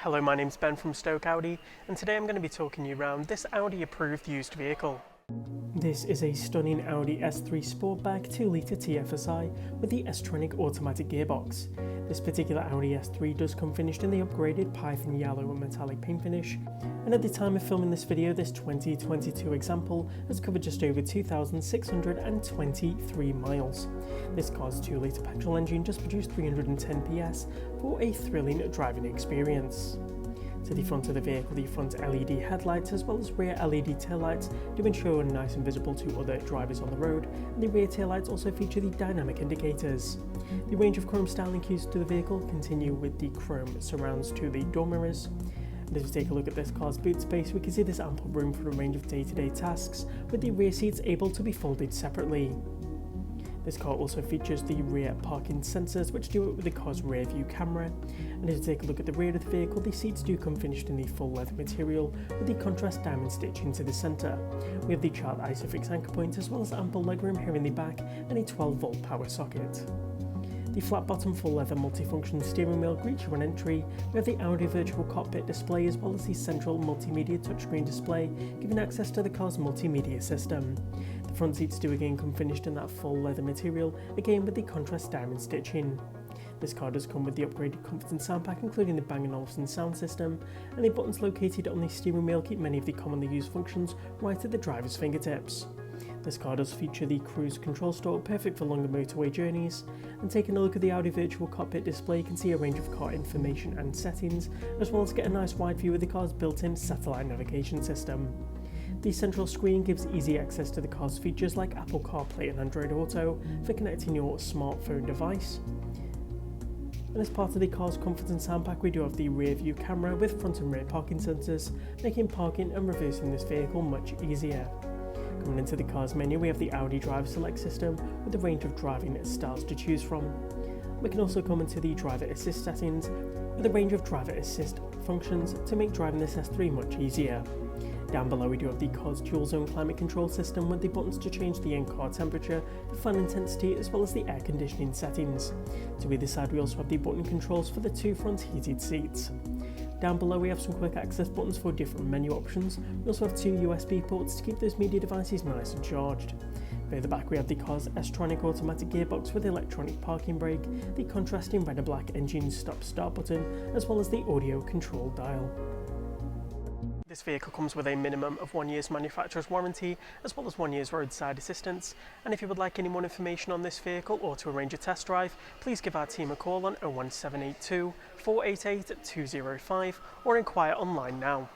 Hello, my name's Ben from Stoke Audi, and today I'm going to be talking you around this Audi approved used vehicle. This is a stunning Audi S3 Sportback 2-litre TFSI with the S-tronic automatic gearbox. This particular Audi S3 does come finished in the upgraded Python yellow and metallic paint finish, and at the time of filming this video, this 2022 example has covered just over 2,623 miles. This car's 2-litre petrol engine just produced 310 PS for a thrilling driving experience. To the front of the vehicle, the front LED headlights as well as rear LED taillights do ensure nice and visible to other drivers on the road, and the rear taillights also feature the dynamic indicators. The range of chrome styling cues to the vehicle continue with the chrome surrounds to the door mirrors. And as we take a look at this car's boot space, we can see there's ample room for a range of day-to-day tasks, with the rear seats able to be folded separately. This car also features the rear parking sensors, which do it with the car's rear view camera. And as you take a look at the rear of the vehicle, the seats do come finished in the full leather material with the contrast diamond stitching to the centre. We have the child ISOFIX anchor point as well as ample legroom here in the back and a 12-volt power socket. The flat bottom full leather multifunction steering wheel greets you on entry. We have the Audi virtual cockpit display as well as the central multimedia touchscreen display, giving access to the car's multimedia system. The front seats do again come finished in that full leather material, again with the contrast diamond stitching. This car does come with the upgraded comfort and sound pack, including the Bang & Olufsen sound system, and the buttons located on the steering wheel keep many of the commonly used functions right at the driver's fingertips. This car does feature the cruise control stalk, perfect for longer motorway journeys, and taking a look at the Audi virtual cockpit display, you can see a range of car information and settings, as well as get a nice wide view of the car's built-in satellite navigation system. The central screen gives easy access to the car's features like Apple CarPlay and Android Auto for connecting your smartphone device. And as part of the car's comfort and sound pack, we do have the rear view camera with front and rear parking sensors, making parking and reversing this vehicle much easier. Coming into the car's menu, we have the Audi Driver Select system with a range of driving styles to choose from. We can also come into the Driver Assist settings with a range of driver assist functions to make driving this S3 much easier. Down below we do have the car's dual zone climate control system with the buttons to change the in-car temperature, the fan intensity as well as the air conditioning settings. To either side we also have the button controls for the two front heated seats. Down below we have some quick access buttons for different menu options. We also have two USB ports to keep those media devices nice and charged. Further back we have the car's S-tronic automatic gearbox with the electronic parking brake, the contrasting red and black engine stop-start button, as well as the audio control dial. This vehicle comes with a minimum of 1 year's manufacturer's warranty, as well as 1 year's roadside assistance. And if you would like any more information on this vehicle or to arrange a test drive, please give our team a call on 01782 488 205 or inquire online now.